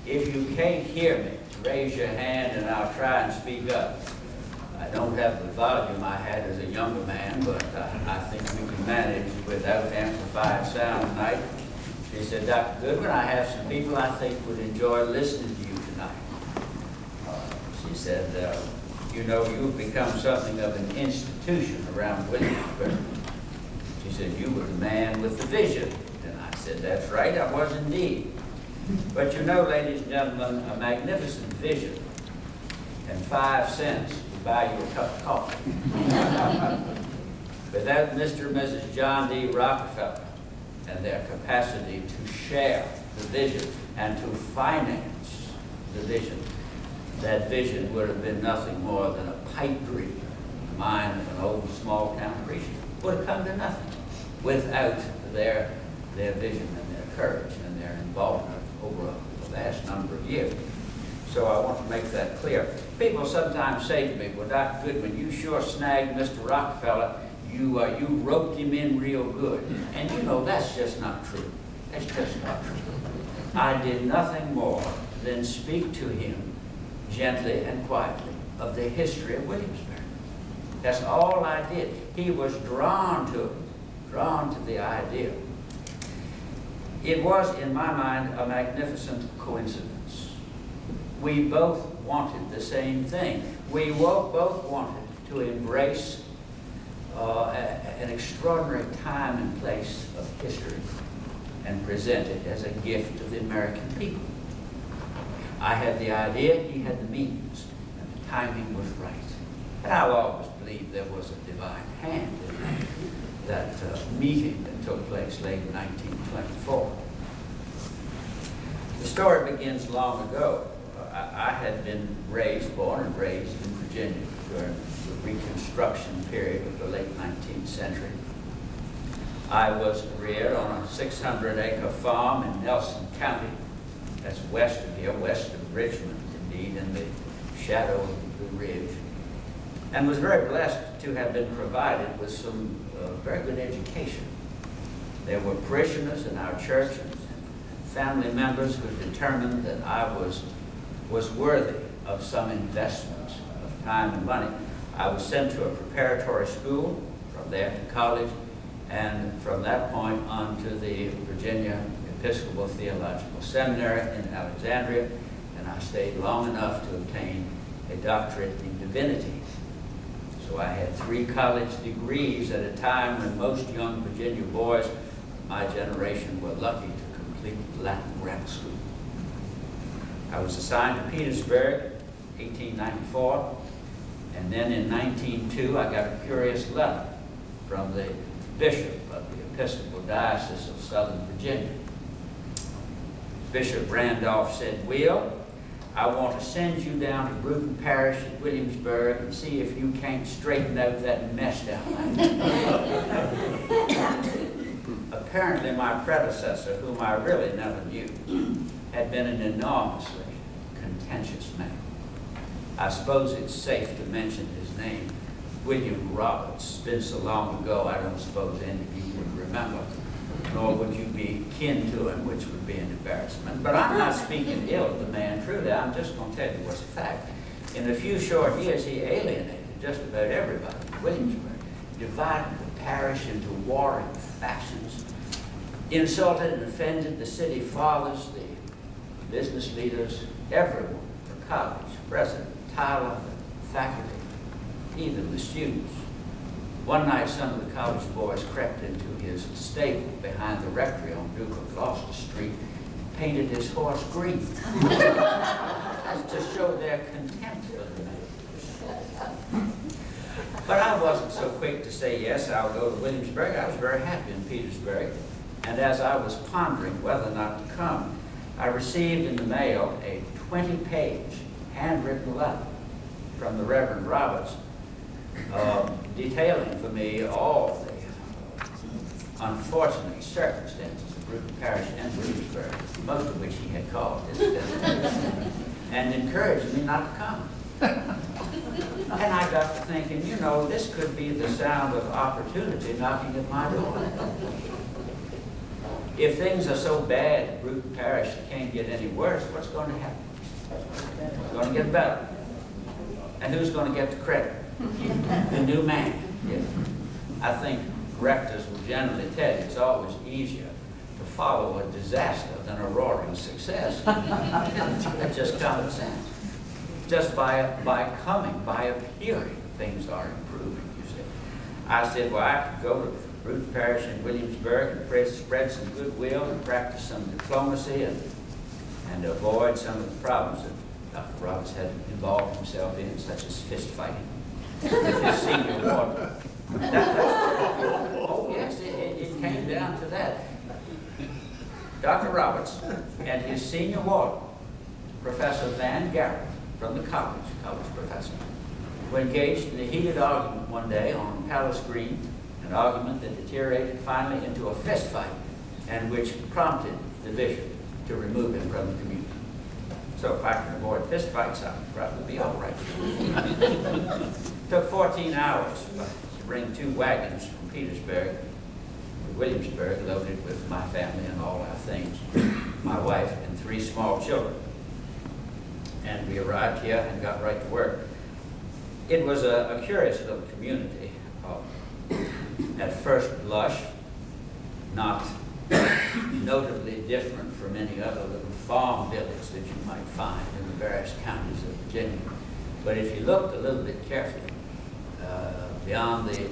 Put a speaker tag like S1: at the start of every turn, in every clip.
S1: If you can't hear me, raise your hand and I'll try and speak up. I don't have the volume I had as a younger man, but I think we can manage without amplified sound tonight. She said, Dr. Goodwin, I have some people I think would enjoy listening to you tonight. She said, you know, you've become something of an institution around Williamsburg. She said, you were the man with the vision. And I said, that's right, I was indeed. But you know, ladies and gentlemen, a magnificent vision and 5 cents to buy you a cup of coffee. Without Mr. and Mrs. John D. Rockefeller and their capacity to share the vision and to finance the vision, that vision would have been nothing more than a pipe dream in the mind of an old small town preacher. Would have come to nothing without their vision and their courage and their involvement over a vast number of years. So I want to make that clear. People sometimes say to me, well, Dr. Goodwin, you sure snagged Mr. Rockefeller. You roped him in real good. And you know, that's just not true. That's just not true. I did nothing more than speak to him gently and quietly of the history of Williamsburg. That's all I did. He was drawn to it, drawn to the idea. It was, in my mind, a magnificent coincidence. We both wanted the same thing. We both wanted to embrace an extraordinary time and place of history and present it as a gift to the American people. I had the idea, he had the means, and the timing was right. And I'll always believe there was a divine hand in that meeting that took place late in 1924. The story begins long ago. I had been born and raised in Virginia during the Reconstruction period of the late 19th century. I was reared on a 600-acre farm in Nelson County. That's west of here, west of Richmond, indeed, in the shadow of the Blue Ridge, and was very blessed to have been provided with some very good education. There were parishioners in our church and family members who determined that I was worthy of some investment of time and money. I was sent to a preparatory school, from there to college, and from that point on to the Virginia Episcopal Theological Seminary in Alexandria, and I stayed long enough to obtain a doctorate in divinity. So I had 3 college degrees at a time when most young Virginia boys of my generation were lucky to complete Latin grammar school. I was assigned to Petersburg in 1894, and then in 1902 I got a curious letter from the bishop of the Episcopal Diocese of Southern Virginia. Bishop Randolph said, Will, I want to send you down to Bruton Parish at Williamsburg and see if you can't straighten out that mess down there. Apparently my predecessor, whom I really never knew, had been an enormously contentious man. I suppose it's safe to mention his name, William Roberts. It's been so long ago, I don't suppose any of you would remember, nor would you be kin to him, which would be an embarrassment. But I'm not speaking ill of the man, truly. I'm just going to tell you what's a fact. In a few short years, he alienated just about everybody in Williamsburg, divided the parish into warring factions, insulted and offended the city fathers, the business leaders, everyone, the college, president, Tyler, the faculty, even the students. One night, some of the college boys crept into his stable behind the Rector on Duke of Gloucester Street, painted his horse green. That's to show their contempt for the man. But I wasn't so quick to say, yes, I'll go to Williamsburg. I was very happy in Petersburg. And as I was pondering whether or not to come, I received in the mail a 20-page handwritten letter from the Reverend Roberts, detailing for me all the unfortunate circumstances of Bruton Parish and Williamsburg, most of which he had caused, and encouraged me not to come. And I got to thinking, you know, this could be the sound of opportunity knocking at my door. If things are so bad at Bruton Parish it can't get any worse, what's going to happen? It's going to get better. And who's going to get the credit? The new man. Yeah. I think rectors will generally tell you it's always easier to follow a disaster than a roaring success. That's just common sense. Just by appearing, things are improving, you see. I said, well, I could go to Bruton Parish in Williamsburg and spread some goodwill and practice some diplomacy and avoid some of the problems that Dr. Roberts had involved himself in, such as fist fighting with his senior ward. Oh, yes, it came down to that. Dr. Roberts and his senior ward, Professor Van Garrett, from the college professor, were engaged in a heated argument one day on Palace Green, an argument that deteriorated finally into a fist fight, and which prompted the bishop to remove him from the community. So if I can avoid fist fights, I'll probably be all right. Took 14 hours to bring 2 wagons from Petersburg to Williamsburg, loaded with my family and all our things, my wife and 3 small children. And we arrived here and got right to work. It was a curious little community. At first blush, not notably different from any other little farm village that you might find in the various counties of Virginia. But if you looked a little bit carefully, beyond the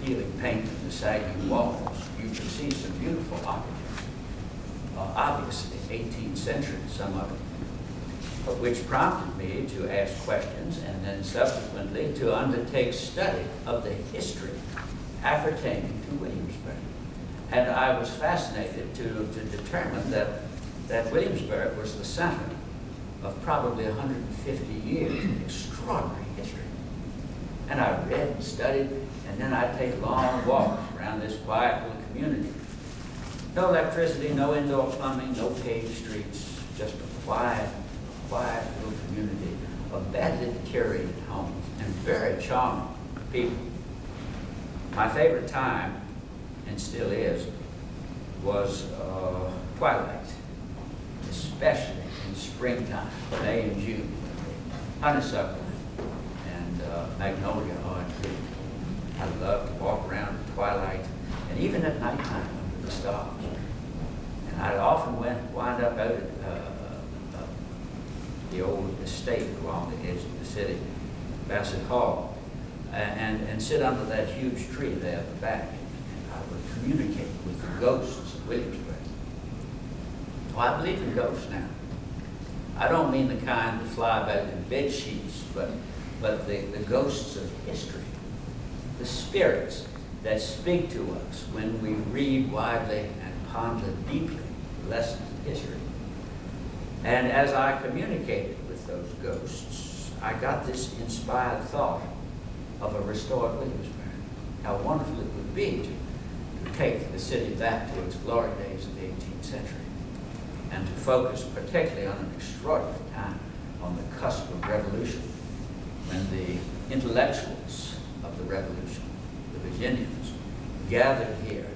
S1: peeling paint and the sagging walls, you could see some beautiful architecture. Obviously, 18th century, some of it. Which prompted me to ask questions and then subsequently to undertake study of the history appertaining to Williamsburg. And I was fascinated to determine that Williamsburg was the center of probably 150 years of extraordinary history. And I read and studied, and then I'd take long walks around this quiet little community. No electricity, no indoor plumbing, no paved streets, just a quiet little community of badly deteriorated homes and very charming people. My favorite time, and still is, was twilight, especially in springtime, May and June, honeysuckle and magnolia orange tree. I love to walk around at twilight and even at nighttime under the stars. And I'd often wind up out at the old estate along the edge of the city, Bassett Hall, and sit under that huge tree there at the back, and I would communicate with the ghosts of Williamsburg. Oh, I believe in ghosts now. I don't mean the kind that fly about in bed sheets, but the ghosts of history, the spirits that speak to us when we read widely and ponder deeply the lessons of history. And as I communicated with those ghosts, I got this inspired thought of a restored Williamsburg. How wonderful it would be to take the city back to its glory days of the 18th century and to focus particularly on an extraordinary time on the cusp of revolution when the intellectuals of the revolution, the Virginians, gathered here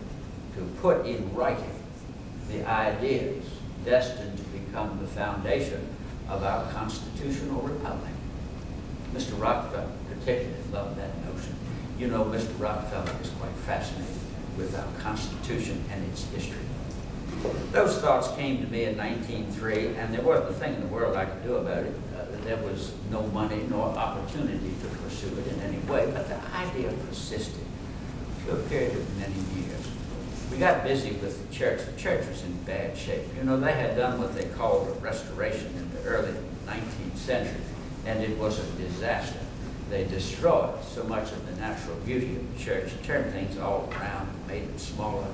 S1: to put in writing the ideas destined to become the foundation of our constitutional republic. Mr. Rockefeller particularly loved that notion. You know, Mr. Rockefeller is quite fascinated with our Constitution and its history. Those thoughts came to me in 1903, and there wasn't a thing in the world I could do about it. There was no money nor opportunity to pursue it in any way, but the idea persisted for a period of many years. We got busy with the church. The church was in bad shape. You know, they had done what they called a restoration in the early 19th century, and it was a disaster. They destroyed so much of the natural beauty of the church, turned things all around, made it smaller.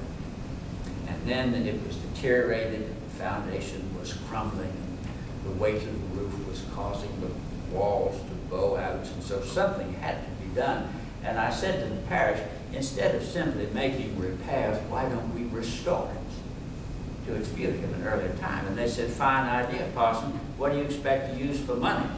S1: And then it was deteriorated, the foundation was crumbling, and the weight of the roof was causing the walls to bow out, and so something had to be done. And I said to the parish, instead of simply making repairs, why don't we restore it to its beauty of an earlier time? And they said, fine idea, Parson. What do you expect to use for money?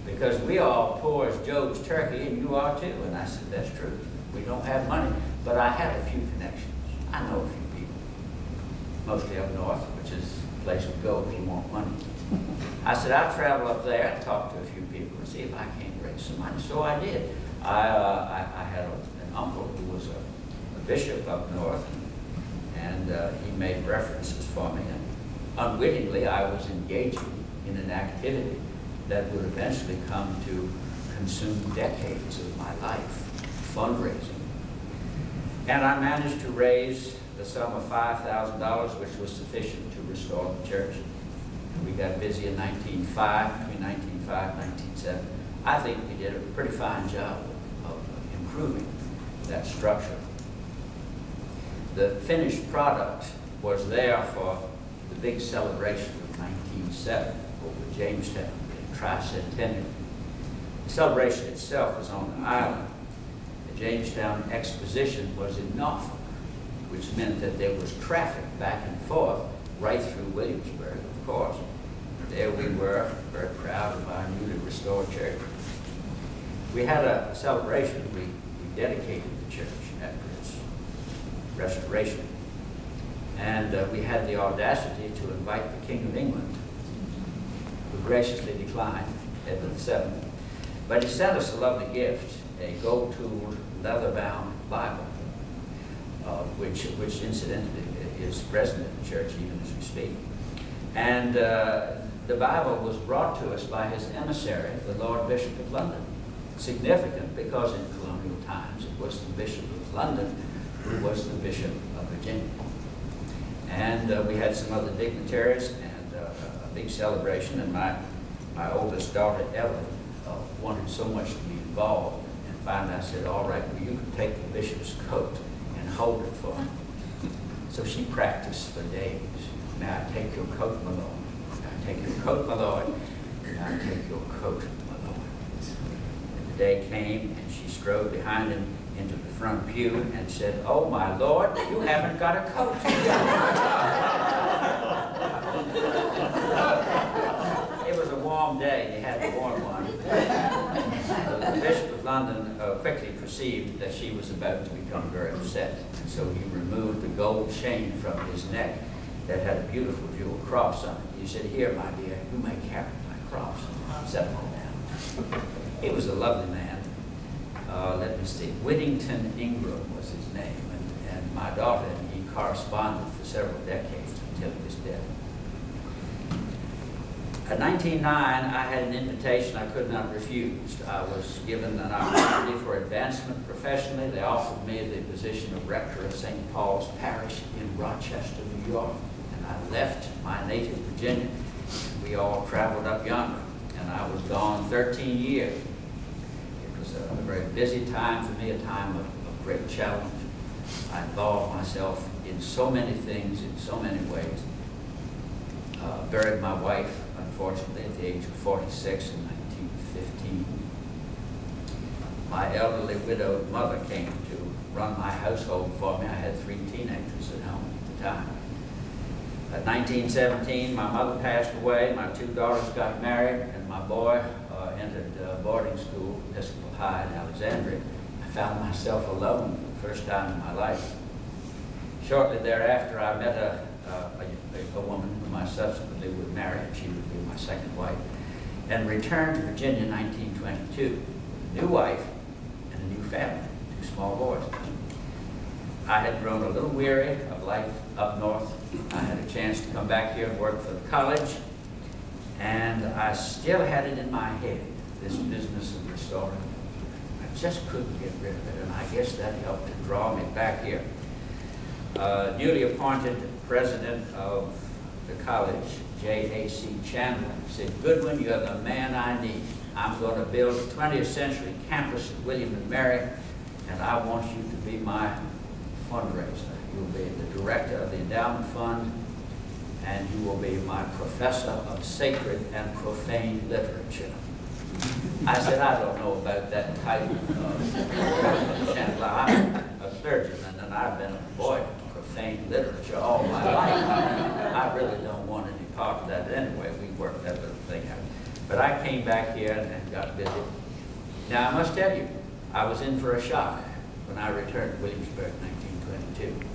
S1: Because we all poor as Job's turkey, and you are too. And I said, that's true. We don't have money, but I have a few connections. I know a few people. mostly up north, which is the place we go if you want money. I said, I'll travel up there and talk to a few people and see if I can't raise some money. So I did. I had an uncle who was a bishop up north, and he made references for me. And unwittingly, I was engaging in an activity that would eventually come to consume decades of my life, fundraising. And I managed to raise the sum of $5,000, which was sufficient to restore the church. We got busy in 1905, between 1905 and 1907. I think we did a pretty fine job of improving that structure. The finished product was there for the big celebration of 1907 over Jamestown, the tricentennial. The celebration itself was on the island. The Jamestown Exposition was in Norfolk, which meant that there was traffic back and forth right through Williamsburg, of course. There we were, very proud of our newly restored church. We had a celebration. We dedicated the church after its restoration. And we had the audacity to invite the King of England, who graciously declined, Edward VII. But he sent us a lovely gift, a gold-tooled, leather-bound Bible, which incidentally is present in the church even as we speak. And the Bible was brought to us by his emissary, the Lord Bishop of London. Significant because in colonial times it was the Bishop of London who was the Bishop of Virginia. And we had some other dignitaries and a big celebration, and my oldest daughter, Ellen, wanted so much to be involved, and finally I said, all right, well, you can take the bishop's coat and hold it for me. So she practiced for days. May I take your coat, my lord? May I take your coat, my lord? May I take your coat, my lord? And the day came, and she strode behind him into the front pew and said, oh, my lord, you haven't got a coat. It was a warm day. He had a warm one. The Bishop of London quickly perceived that she was about to become very upset. And so he removed the gold chain from his neck that had a beautiful jewel cross on it. He said, here, my dear, you may carry my cross. Set it down. He was a lovely man. Let me see, Whittington Ingram was his name, and my daughter and he corresponded for several decades until his death. In 1909, I had an invitation I could not refuse. I was given an opportunity for advancement professionally. They offered me the position of rector of St. Paul's Parish in Rochester, New York. And I left my native Virginia. We all traveled up yonder, and I was gone 13 years. It was a very busy time for me, a time of great challenge. I involved myself in so many things, in so many ways. Buried my wife, unfortunately, at the age of 46 in 1915. My elderly widowed mother came to run my household for me. I had 3 teenagers at home at the time. In 1917, my mother passed away, my 2 daughters got married, and my boy entered boarding school, Episcopal High in Alexandria. I found myself alone for the first time in my life. Shortly thereafter, I met a woman whom I subsequently would marry, and she would be my second wife, and returned to Virginia in 1922. A new wife and a new family, 2 small boys. I had grown a little weary of life up north. I had a chance to come back here and work for the college, and I still had it in my head, this business of restoring. I just couldn't get rid of it, and I guess that helped to draw me back here. Newly appointed president of the college, J.A.C. Chandler, said, Goodwin, you're the man I need. I'm going to build a 20th century campus at William and Mary, and I want you to be my fundraiser. You'll be the director of the endowment fund, and you will be my professor of sacred and profane literature. I said, I don't know about that title, Chandler. I'm a clergyman, and I've been avoiding profane literature all my life. I really don't want any part of that. But anyway, we worked that little thing out. But I came back here and got busy. Now, I must tell you, I was in for a shock when I returned to Williamsburg in 1922.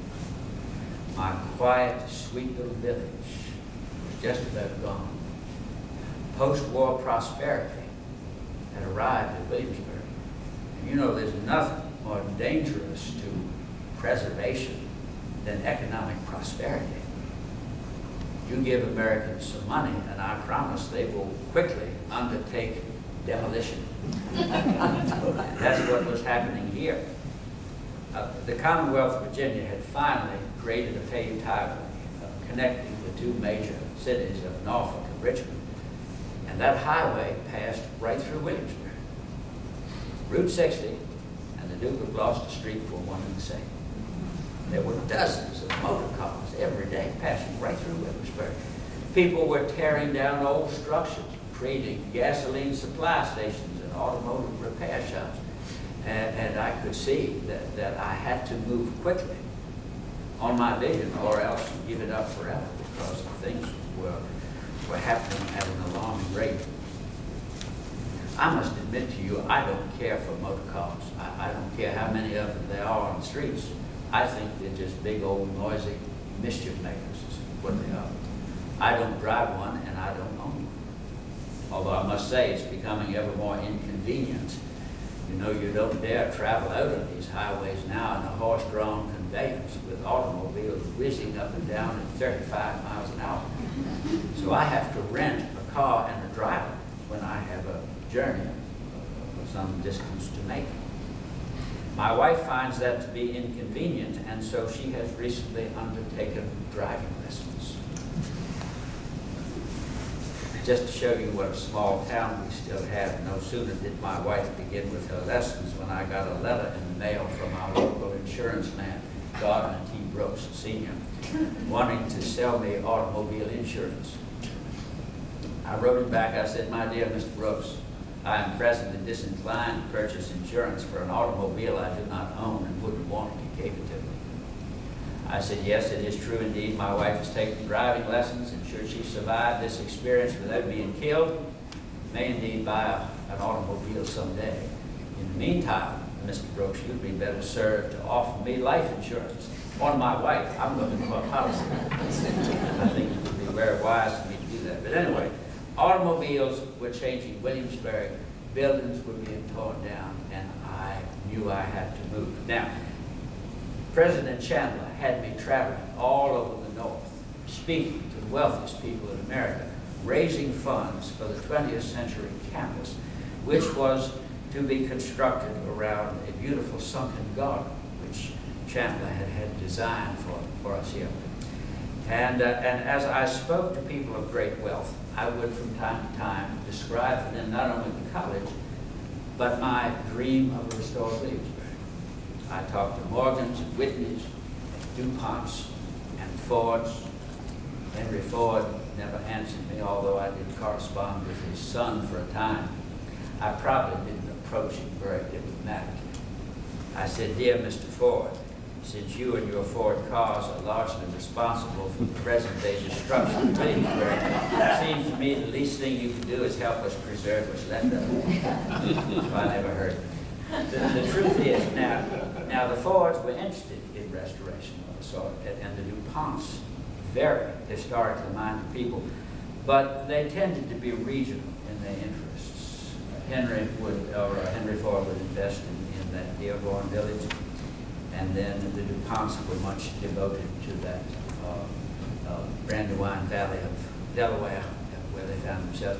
S1: My quiet, sweet little village was just about gone. Post-war prosperity had arrived at Williamsburg. And you know, there's nothing more dangerous to preservation than economic prosperity. You give Americans some money, and I promise they will quickly undertake demolition. That's what was happening here. The Commonwealth of Virginia had finally created a paved highway connecting the two major cities of Norfolk and Richmond. And that highway passed right through Williamsburg. Route 60 and the Duke of Gloucester Street were one and the same. There were dozens of motor cars every day passing right through Williamsburg. People were tearing down old structures, creating gasoline supply stations and automotive repair shops. And I could see that I had to move quickly on my vision, or else give it up forever, because things were happening at an alarming rate. I must admit to you, I don't care for motor cars. I don't care how many of them there are on the streets. I think they're just big old noisy mischief makers is what they are. I don't drive one and I don't own one. Although I must say it's becoming ever more inconvenient. You know, you don't dare travel out on these highways now in a horse-drawn conveyance with automobiles whizzing up and down at 35 miles an hour. So I have to rent a car and a driver when I have a journey of some distance to make. My wife finds that to be inconvenient, and so she has recently undertaken driving lessons. Just to show you what a small town we still have, no sooner did my wife begin with her lessons when I got a letter in the mail from our local insurance man, Gardner T. Brooks, Sr., wanting to sell me automobile insurance. I wrote him back, I said, "My dear Mr. Brooks, I am presently disinclined to purchase insurance for an automobile I do not own and wouldn't want if you gave it to me." I said, "Yes, it is true indeed. My wife has taken driving lessons, and should she survive this experience without being killed, may indeed buy an automobile someday. In the meantime, Mr. Brooks, you'd be better served to offer me life insurance on my wife. I'm looking for a policy." I think it would be very wise for me to do that. But anyway, automobiles were changing Williamsburg, buildings were being torn down, and I knew I had to move. Now, President Chandler had me traveling all over the North, speaking to the wealthiest people in America, raising funds for the 20th century campus, which was to be constructed around a beautiful sunken garden, which Chandler had designed for us here. And as I spoke to people of great wealth, I would from time to time describe for them not only the college, but my dream of a restored Williamsburg. I talked to Morgans and Whitneys, and DuPonts and Fords. Henry Ford never answered me, although I did correspond with his son for a time. I probably didn't approach him very diplomatically. I said, "Dear Mr. Ford, since you and your Ford cars are largely responsible for the present-day destruction of Williamsburg, it seems to me the least thing you can do is help us preserve what's left of it." So I never heard it. The truth is, now the Fords were interested in restoration of the sort, and the DuPonts, very historically minded people, but they tended to be regional in their interests. Henry Ford would invest in that Dearborn village, and then the DuPonts were much devoted to that Brandywine Valley of Delaware, where they found themselves.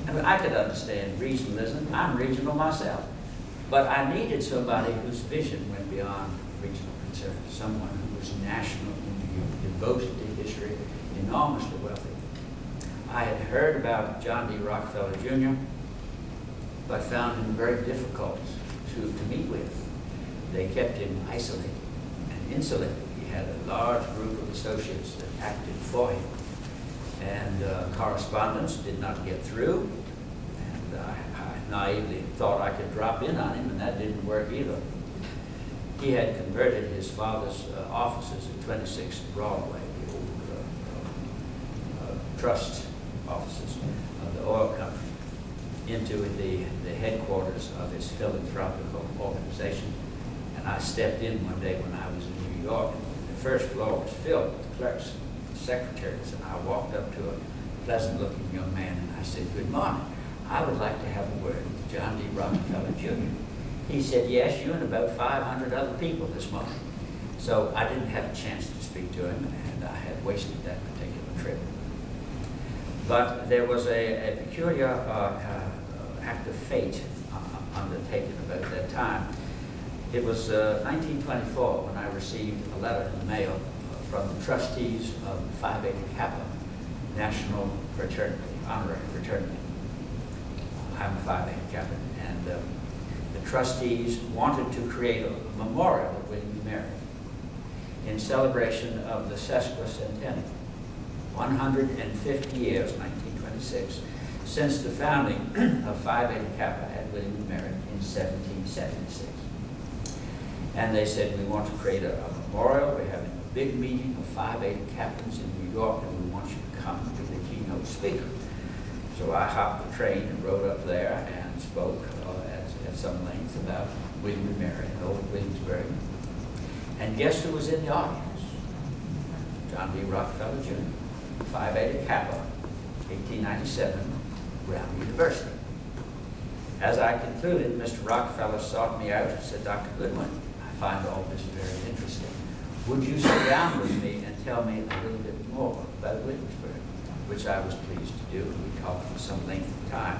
S1: I mean, I could understand regionalism. I'm regional myself. But I needed somebody whose vision went beyond regional concerns, someone who was national in view, devoted to history, enormously wealthy. I had heard about John D. Rockefeller Jr., but found him very difficult to meet with. They kept him isolated and insulated. He had a large group of associates that acted for him. And correspondence did not get through. And I naively thought I could drop in on him, and that didn't work either. He had converted his father's offices at 26th Broadway, the old trust offices of the oil company, into the headquarters of his philanthropical organization. And I stepped in one day when I was in New York, and the first floor was filled with clerks and secretaries, and I walked up to a pleasant-looking young man, and I said, "Good morning. I would like to have a word with John D. Rockefeller, Jr." He said, "Yes, you and about 500 other people this morning." So I didn't have a chance to speak to him, and I had wasted that particular trip. But there was a peculiar act of fate undertaken about that time. It was 1924 when I received a letter in the mail from the trustees of Phi Beta Kappa National Fraternity, Honorary Fraternity. I'm a Phi Beta Kappa, and the trustees wanted to create a memorial of William and Mary in celebration of the sesquicentennial, 150 years, 1926, since the founding of Phi Beta Kappa at William and Mary in 1776. And they said, "We want to create a memorial. We're having a big meeting of Phi Beta Captains in New York, and we want you to come to be the keynote speaker." So I hopped the train and rode up there and spoke at some length about William and Mary and old Williamsburg. And guess who was in the audience? John D. Rockefeller, Jr., Phi Beta Kappa, 1897, Brown University. As I concluded, Mr. Rockefeller sought me out and said, "Dr. Goodwin, I find all this very interesting. Would you sit down with me and tell me a little bit more about Williamsburg?" Which I was pleased to do, and we talked for some length of time.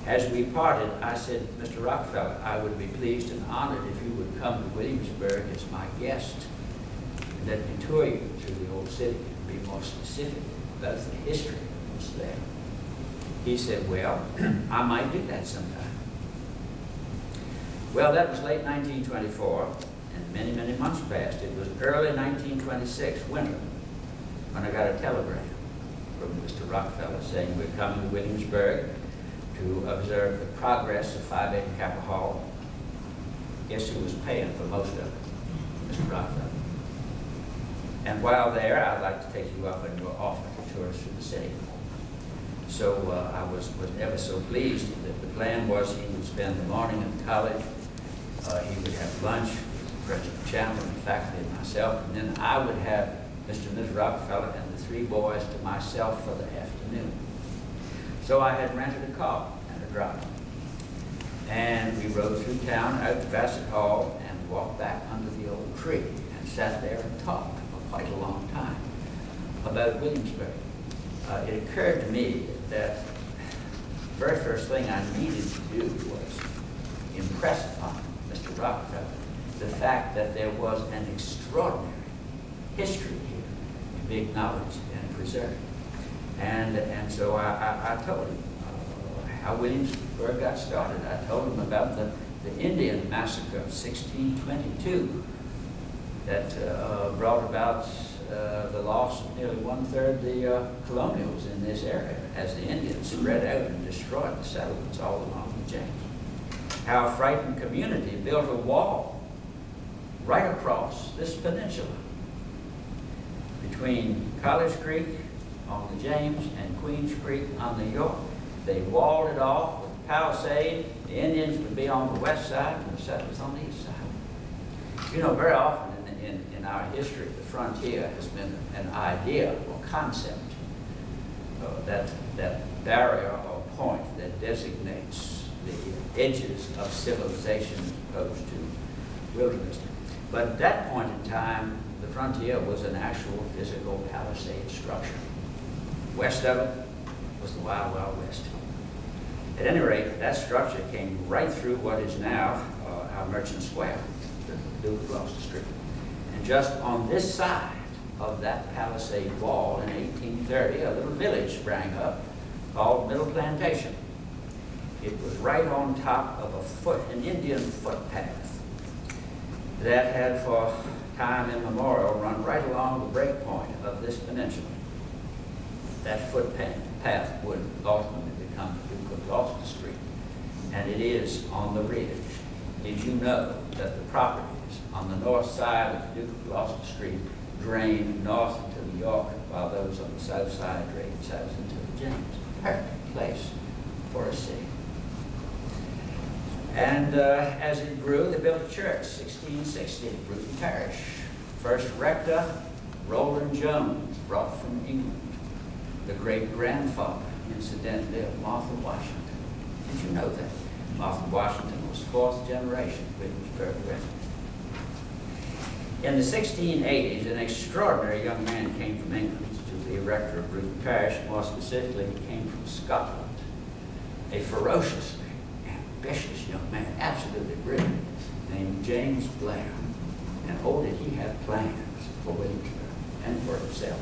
S1: As we parted, I said, "Mr. Rockefeller, I would be pleased and honored if you would come to Williamsburg as my guest and let me tour you through the old city and be more specific about the history of what's there." He said, "Well, I might do that sometime." Well, that was late 1924, and many, many months passed. It was early 1926, winter, when I got a telegram from Mr. Rockefeller saying, "We're coming to Williamsburg to observe the progress of Phi Beta Kappa Hall." Guess who was paying for most of it? Mr. Rockefeller. "And while there, I'd like to take you up on your offer to tour us through the city." So I was ever so pleased that the plan was he would spend the morning at the college, he would have lunch with President Chandler and the faculty and myself, and then I would have Mr. and Ms. Rockefeller and the three boys to myself for the afternoon. So I had rented a car and a driver, and we rode through town out to Bassett Hall and walked back under the old tree and sat there and talked for quite a long time about Williamsburg. It occurred to me that the very first thing I needed to do was impress upon Mr. Rockefeller the fact that there was an extraordinary history here to be acknowledged and preserved. And so I told him how Williamsburg got started. I told him about the Indian massacre of 1622 that brought about the loss of nearly one-third the Colonials in this area as the Indians spread out and destroyed the settlements all along the James. How a frightened community built a wall right across this peninsula between College Creek on the James and Queens Creek on the York. They walled it off with a palisade. The Indians would be on the west side and the settlers on the east side. You know, very often in our history, the frontier has been an idea or concept, that barrier or point that designates the edges of civilization as opposed to wilderness. But at that point in time, the frontier was an actual physical palisade structure. West of it was the Wild Wild West. At any rate, that structure came right through what is now our Merchant Square, the Duke of Gloucester Street. And just on this side of that palisade wall in 1830, a little village sprang up called Middle Plantation. It was right on top of an Indian footpath that had for time immemorial run right along the break point of this peninsula. That footpath would ultimately become the Duke of Gloucester Street, and it is on the ridge. Did you know that the properties on the north side of the Duke of Gloucester Street drain north into the York, while those on the south side drain south into the James? Perfect place for a city. And as it grew, they built a church, 1660, Bruton Parish. First rector, Roland Jones, brought from England, the great-grandfather, incidentally, of Martha Washington. Did you know that? Martha Washington was fourth generation Williamsburg resident. In the 1680s, an extraordinary young man came from England to be rector of Bruton Parish. More specifically, he came from Scotland. A ferociously ambitious young man, absolutely brilliant, named James Blair. And oh, did he have plans for Williamsburg and for himself.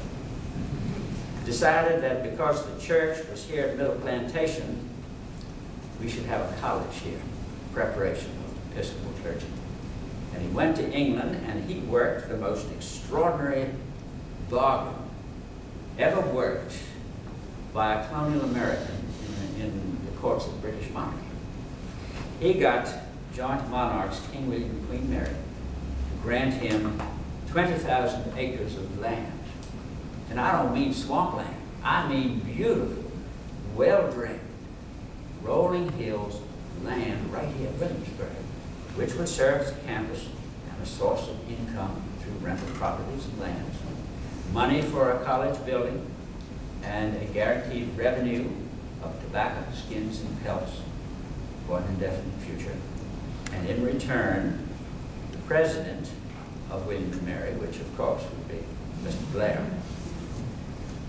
S1: Decided that because the church was here at Middle Plantation, we should have a college here, preparation of Episcopal clergy. And he went to England and he worked the most extraordinary bargain ever worked by a colonial American in the courts of the British monarchy. He got joint monarchs, King William and Queen Mary, to grant him 20,000 acres of land. And I don't mean swampland, I mean beautiful, well-drained, rolling hills land right here in Williamsburg, which would serve as a campus and a source of income through rental properties and lands, money for a college building, and a guaranteed revenue of tobacco, skins, and pelts for an indefinite future. And in return, the president of William and Mary, which of course would be Mr. Blair,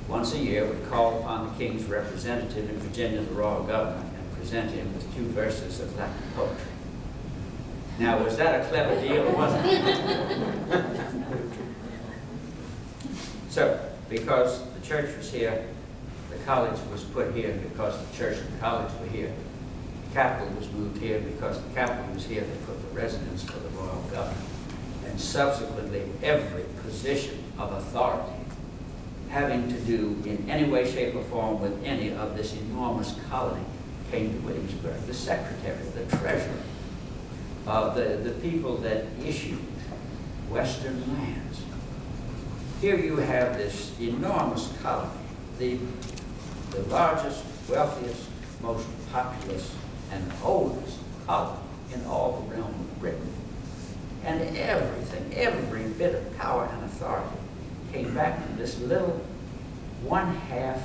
S1: once a year would call upon the king's representative in Virginia, the royal governor, and present him with 2 verses of Latin poetry. Now, was that a clever deal or wasn't it? So, because the church was here, the college was put here, and because the church and the college were here, the capital was moved here, because the capital was here, they put the residence for the royal governor. And subsequently, every position of authority having to do in any way, shape, or form with any of this enormous colony came to Williamsburg. The secretary, the treasurer, the people that issued Western lands. Here you have this enormous colony, the largest, wealthiest, most populous, and oldest colony in all the realm of Britain. And everything, every bit of power and authority came back to this little 1/2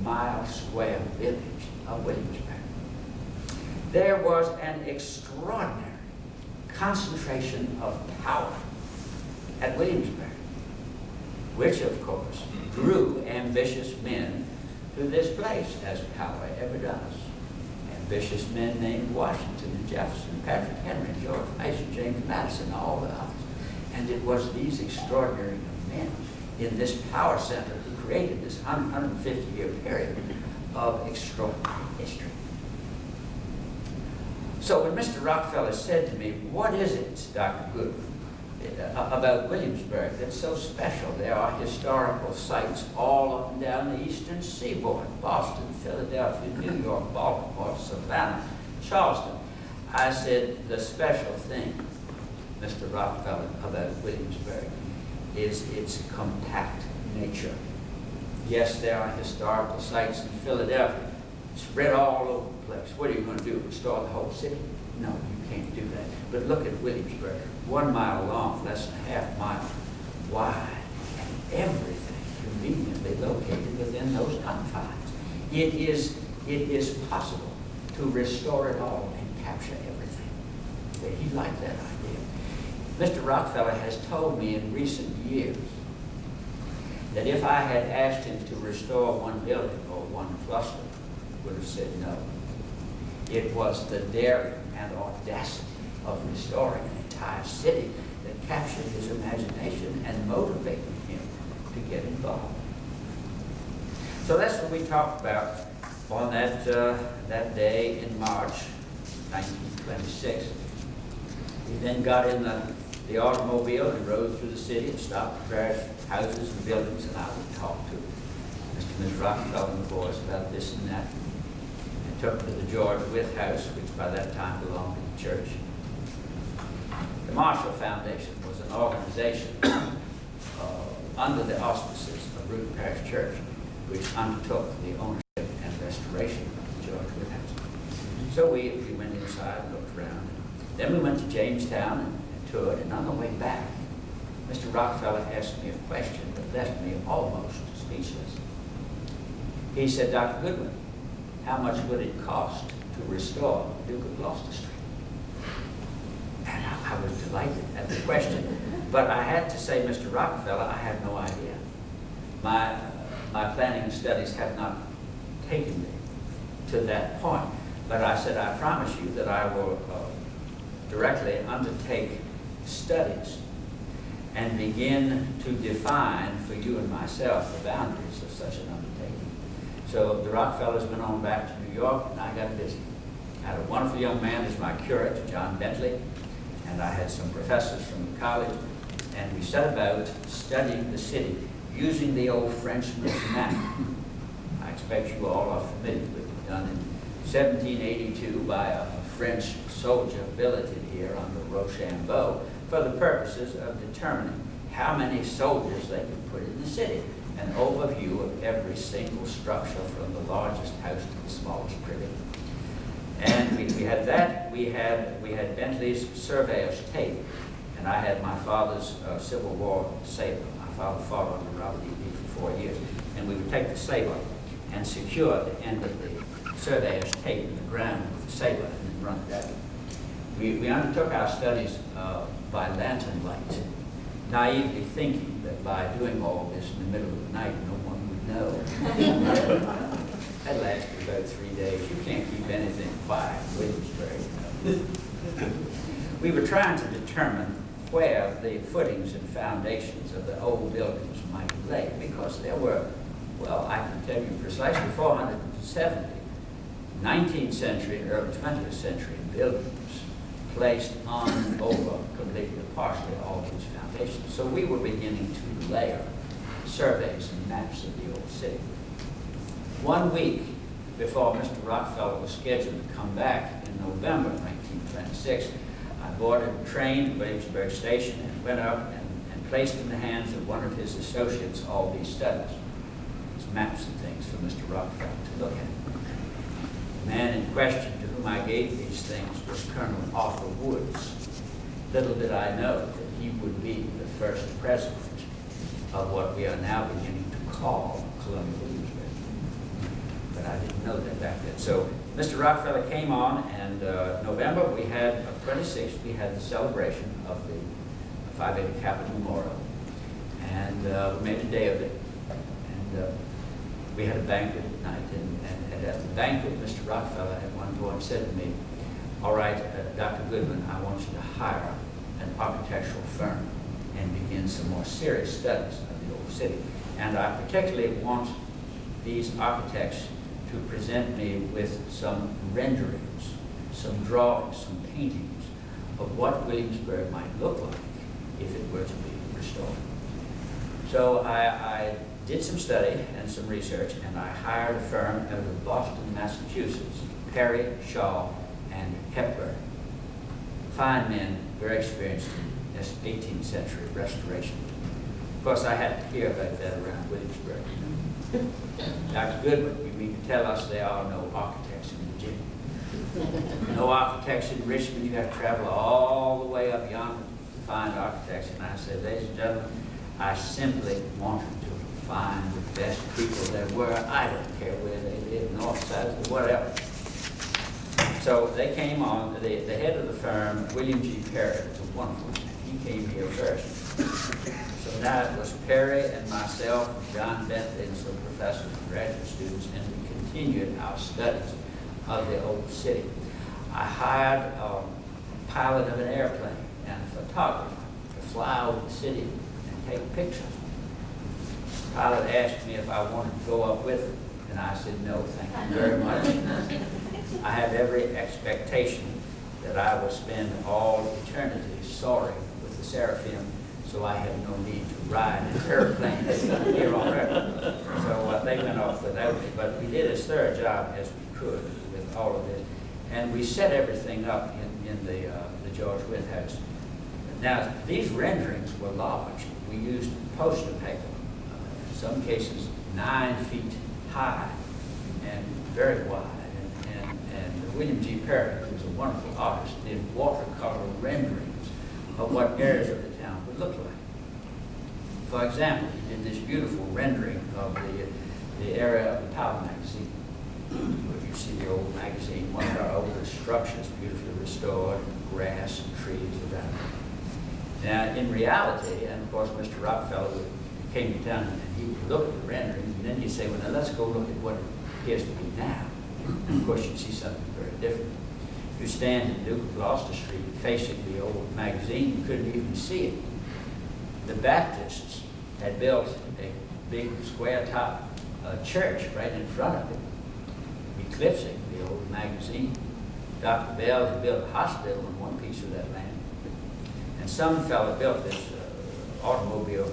S1: mile square village of Williamsburg. There was an extraordinary concentration of power at Williamsburg, which of course drew ambitious men to this place, as power ever does. Ambitious men named Washington and Jefferson, Patrick Henry, George Mason, James Madison, all the others. And it was these extraordinary men in this power center who created this 150-year period of extraordinary history. So when Mr. Rockefeller said to me, what is it, Dr. Goodwin, about Williamsburg that's so special? There are historical sites all up and down the eastern seaboard, Boston, Philadelphia, New York, Baltimore, Savannah, Charleston. I said, the special thing, Mr. Rockefeller, about Williamsburg is its compact nature. Yes, there are historical sites in Philadelphia, spread all over the place. What are you going to do, restore the whole city? No, you can't do that. But look at Williamsburg, 1 mile long, less than a half mile wide, and everything conveniently located within those confines. It is possible to restore it all and capture everything. He liked that idea. Mr. Rockefeller has told me in recent years that if I had asked him to restore one building or one cluster, he would have said no. It was the daring and audacity of restoring an entire city that captured his imagination and motivated him to get involved. So that's what we talked about on that day in March 1926. We then got in the automobile and rode through the city and stopped at various houses and buildings, and I would talk to Mr. and Ms. Rockefeller and the boys about this and that. And took them to the George Wythe House, which by that time belonged to the church. The Marshall Foundation was an organization under the auspices of Bruton Parish Church, which undertook the ownership and restoration of the George Wythe House. So we went inside and looked around. Then we went to Jamestown and toured, and on the way back, Mr. Rockefeller asked me a question that left me almost speechless. He said, Dr. Goodwin, how much would it cost to restore Duke of Gloucester Street? And I was delighted at the question. But I had to say, Mr. Rockefeller, I have no idea. My planning and studies have not taken me to that point. But I said, I promise you that I will directly undertake studies and begin to define for you and myself the boundaries of such an undertaking. So the Rockefellers went on back to New York, and I got busy. I had a wonderful young man as my curate, John Bentley, and I had some professors from the college, and we set about studying the city using the old Frenchman's map. I expect you all are familiar with it, done in 1782 by a French soldier billeted here under Rochambeau for the purposes of determining how many soldiers they could put in the city. An overview of every single structure from the largest house to the smallest privy. And we had that. We had Bentley's surveyor's tape, and I had my father's Civil War saber. My father fought under Robert E. Lee for 4 years, and we would take the saber and secure the end of the surveyor's tape in the ground with the saber and then run it out. We undertook our studies by lantern light, naively thinking that by doing all this in the middle of the night, no one would know. That lasted about 3 days. You can't keep anything quiet in Williamsburg. We were trying to determine where the footings and foundations of the old buildings might lay, because there were, well, I can tell you precisely 470 19th century and early 20th century buildings placed on, over, completely, partially all these foundations. So we were beginning to layer surveys and maps of the old city. 1 week before Mr. Rockefeller was scheduled to come back in November 1926, I boarded a train to Williamsburg Station and went up and placed in the hands of one of his associates all these studies, these maps and things for Mr. Rockefeller to look at. The man in question to whom I gave these things was Colonel Arthur Woods. Little did I know that he would be the first president of what we are now beginning to call Colonial Williamsburg. But I didn't know that back then. So Mr. Rockefeller came on, and November we had, of 26th, we had the celebration of the Phi Beta Kappa Memorial. And we made a day of it. And we had a banquet at night. And at the banquet, Mr. Rockefeller at one point said to me, all right, Dr. Goodwin, I want you to hire an architectural firm and begin some more serious studies of the old city. And I particularly want these architects to present me with some renderings, some drawings, some paintings of what Williamsburg might look like if it were to be restored. So I did some study and some research, and I hired a firm out of Boston, Massachusetts, Perry, Shaw, and Hepburn. Fine men, very experienced in this 18th century restoration. Of course, I had to hear about that around Williamsburg. Dr. Goodwin, you mean to tell us there are no architects in Virginia? No architects in Richmond? You have to travel all the way up yonder to find architects. And I said, ladies and gentlemen, I simply wanted to find the best people there were. I don't care where they live, north, south, whatever. So they came on, the head of the firm, William G. Perry, was a wonderful man. He came here first. So now it was Perry and myself, and John Bentley, and some professors and graduate students, and we continued our studies of the old city. I hired a pilot of an airplane and a photographer to fly over the city and take pictures. The pilot asked me if I wanted to go up with him, and I said, no, thank you very much. I have every expectation that I will spend all eternity soaring with the Seraphim, so I have no need to ride an airplane here on Earth. So they went off without me, but we did as thorough a job as we could with all of this. And we set everything up in the George Wythe house. Now, these renderings were large. We used poster paper, in some cases 9 feet high and very wide. And William G. Perry, who was a wonderful artist, did watercolor renderings of what areas of the town would look like. For example, he did this beautiful rendering of the area of the Power magazine. Where you see the old magazine, one of our oldest structures, beautifully restored, grass and trees around it. Now, in reality, and of course, Mr. Rockefeller came to town and he would look at the renderings, and then he'd say, well, now let's go look at what it appears to be now. And of course, you'd see something very different. You stand in Duke of Gloucester Street facing the old magazine, you couldn't even see it. The Baptists had built a big square top church right in front of it, eclipsing the old magazine. Dr. Bell had built a hospital on one piece of that land. And some fellow built this automobile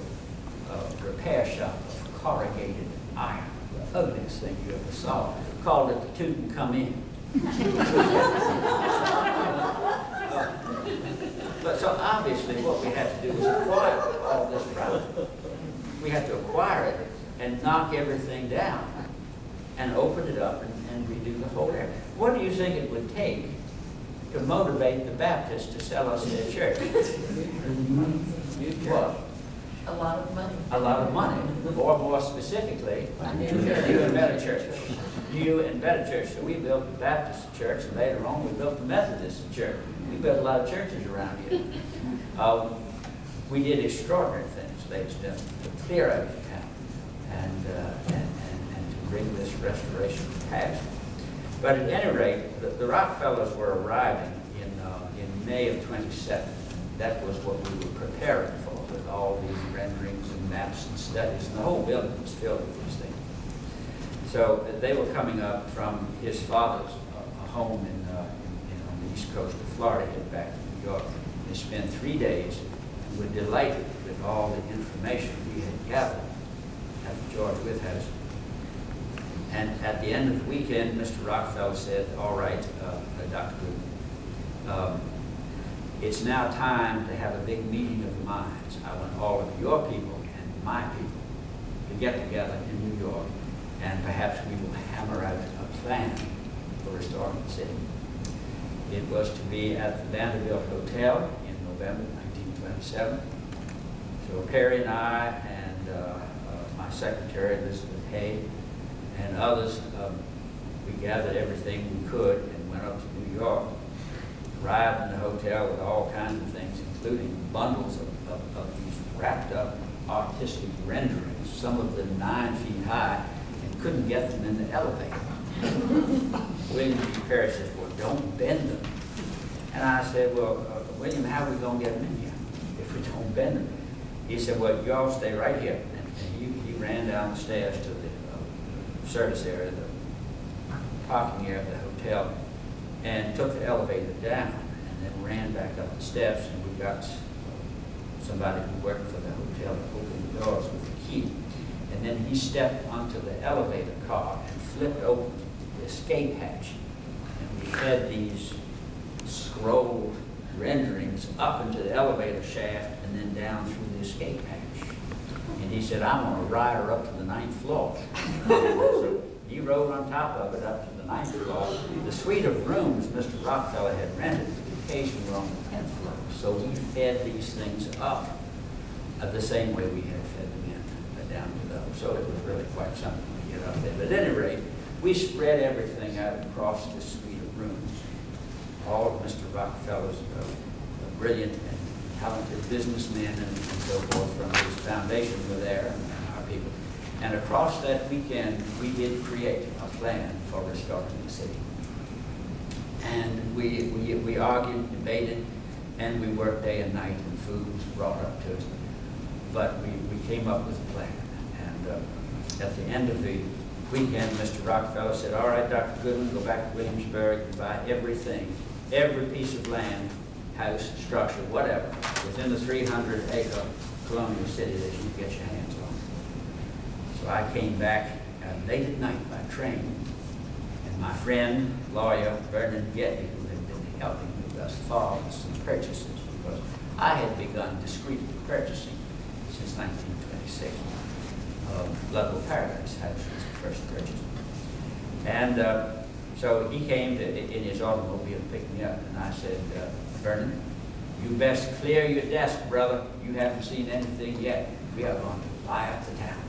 S1: repair shop of corrugated iron, the ugliest thing you ever saw. Called it the Toot and Come In. But so obviously what we had to do was acquire all this property. We had to acquire it and knock everything down and open it up and redo the whole area. What do you think it would take to motivate the Baptists to sell us their church? What?
S2: A lot of money.
S1: A lot of money, or more specifically, new and better churches. New and better churches. So we built the Baptist church, and later on we built the Methodist church. We built a lot of churches around here. We did extraordinary things, ladies and gentlemen, to clear out the town and to bring this restoration to pass. But at any rate, the Rockefellers were arriving in May of 27. That was what we were preparing for, with all these renderings and maps and studies. And the whole building was filled with these things. So they were coming up from his father's home on the east coast of Florida, headed back to New York. They spent 3 days and were delighted with all the information we had gathered at the George Wythe House. And at the end of the weekend, Mr. Rockefeller said, all right, Dr. Goodwin, it's now time to have a big meeting of the minds. I want all of your people and my people to get together in New York, and perhaps we will hammer out a plan for restoring the city. It was to be at the Vanderbilt Hotel in November 1927. So Perry and I and my secretary, Elizabeth Hay, and others, we gathered everything we could and went up to New York, arrived in the hotel with all kinds of things, including bundles of these wrapped up artistic renderings, some of them 9 feet high, and couldn't get them in the elevator. William Parish says, well, don't bend them. And I said, well, William, how are we going to get them in here if we don't bend them? He said, well, you all stay right here. And he ran down the stairs to the service area, the parking area of the hotel, and took the elevator down, and then ran back up the steps, and we got somebody who worked for the hotel to open the doors with the key. And then he stepped onto the elevator car and flipped open the escape hatch. And we fed these scrolled renderings up into the elevator shaft and then down through the escape hatch. And he said, I'm going to ride her up to the 9th floor. So he rode on top of it up to the 9th floor. The suite of rooms Mr. Rockefeller had rented, occasionally were on the 10th floor. So we fed these things up the same way we had fed them in down below. So it was really quite something to get up there. But at any rate, we spread everything out across this suite of rooms. All of Mr. Rockefeller's brilliant and talented businessmen and so forth from his foundation were there, and our people. And across that weekend, we did create a plan for restoring the city. And we argued, debated, and we worked day and night, and food was brought up to us. But we came up with a plan. And at the end of the weekend, Mr. Rockefeller said, all right, Dr. Goodwin, go back to Williamsburg and buy everything, every piece of land, house, structure, whatever, within the 300-acre Colonial city that you get your hands on. So I came back late at night by train, and my friend, lawyer Vernon Getty, who had been helping me thus far with some purchases, because I had begun discreetly purchasing since 1926. Ludlow Paradise House was the first purchase. And so he came in his automobile and picked me up, and I said, Vernon, you best clear your desk, brother. You haven't seen anything yet. We are going to buy up the town.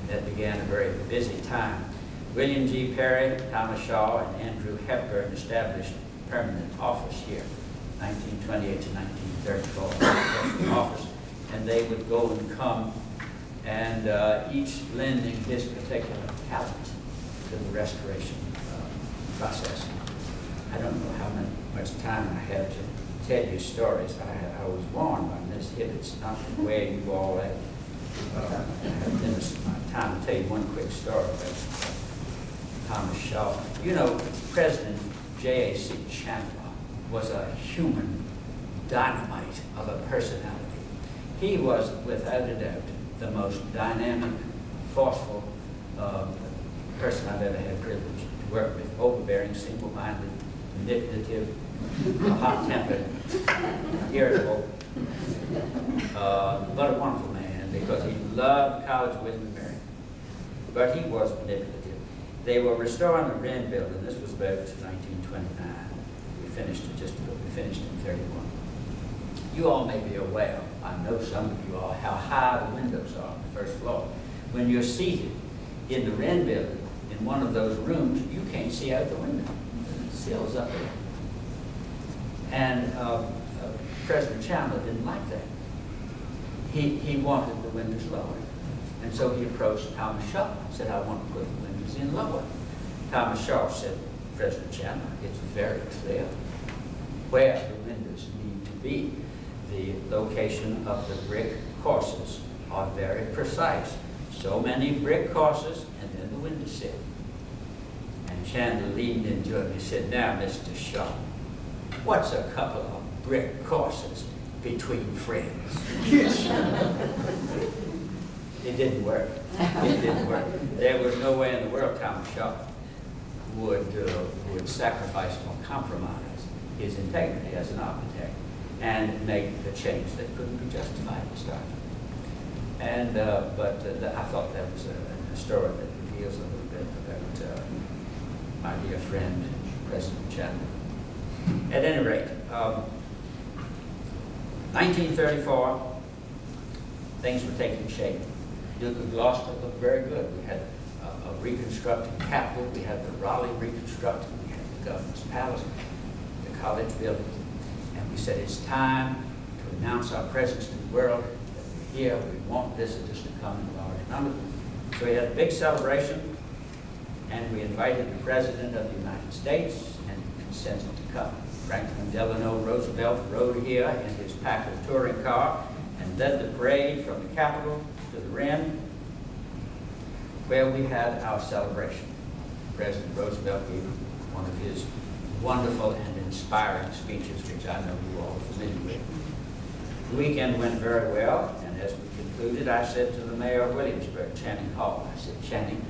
S1: That began a very busy time. William G. Perry, Thomas Shaw, and Andrew Hepburn established permanent office here, 1928 to 1934, office, and they would go and come, and each lending his particular talent to the restoration process. I don't know how much time I have to tell you stories. I was warned by Miss Hibbett's not the way you all have. I have finished my time to tell you one quick story about Thomas Shaw. You know, President J.A.C. Chandler was a human dynamite of a personality. He was, without a doubt, the most dynamic, forceful person I've ever had the privilege to work with. Overbearing, single-minded, manipulative, hot-tempered, irritable, but a wonderful man because he loved college wisdom and marriage. But he was manipulative. They were restoring the Wren building. This was about 1929. We finished in 31. You all may be aware, I know some of you all, how high the windows are on the first floor. When you're seated in the Wren building, in one of those rooms, you can't see out the window. The sill's up there. And President Chandler didn't like that. He wanted the windows lowered. And so he approached Thomas Shaw and said, I want to put the windows in lower. Thomas Shaw said, President Chandler, it's very clear where the windows need to be. The location of the brick courses are very precise. So many brick courses and then the window sill. And Chandler leaned into it and he said, now, Mr. Shaw, what's a couple of brick courses between friends? It didn't work. It didn't work. There was no way in the world Thomas Shaw would sacrifice or compromise his integrity as an architect and make the change that couldn't be justified to start. And I thought that was a story that reveals a little bit about my dear friend, President Chandler. At any rate, 1934, things were taking shape. Duke of Gloucester looked very good. We had a reconstructed Capitol. We had the Raleigh reconstructed. We had the Governor's Palace, the college building. And we said, it's time to announce our presence to the world that we're here. We want visitors to come in large numbers. So we had a big celebration, and we invited the President of the United States, and he consented to come. Franklin Delano Roosevelt rode here in his Packard touring car and led the parade from the Capitol to the Wren, where we had our celebration. President Roosevelt gave one of his wonderful and inspiring speeches, which I know you all are familiar with. The weekend went very well, and as we concluded, I said to the mayor of Williamsburg, Channing Hall, I said, Channing,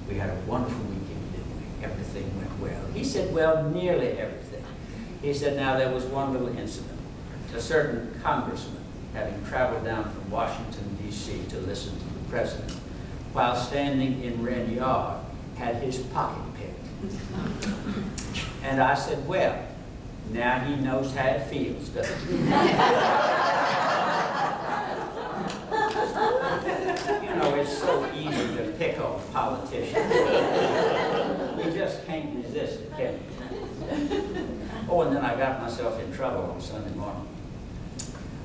S1: we had a wonderful weekend, didn't we? Everything went well. He said, well, nearly everything. He said, now there was one little incident. A certain congressman, having traveled down from Washington, D.C. to listen to the president, while standing in Wren Yard, had his pocket picked. And I said, well, now he knows how it feels, doesn't he? You know, it's so easy to pick on politicians. We just can't resist it, can we? Oh, and then I got myself in trouble on Sunday morning.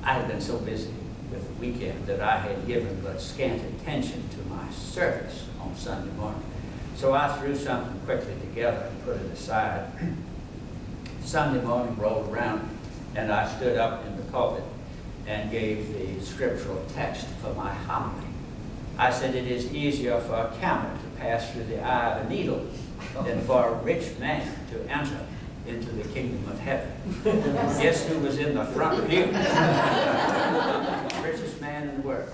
S1: I had been so busy with the weekend that I had given but scant attention to my service on Sunday morning. So I threw something quickly together and put it aside. Sunday morning rolled around, and I stood up in the pulpit and gave the scriptural text for my homily. I said, it is easier for a camel to pass through the eye of a needle than for a rich man to enter into the kingdom of heaven. Guess who was in the front pew? Richest man in the world.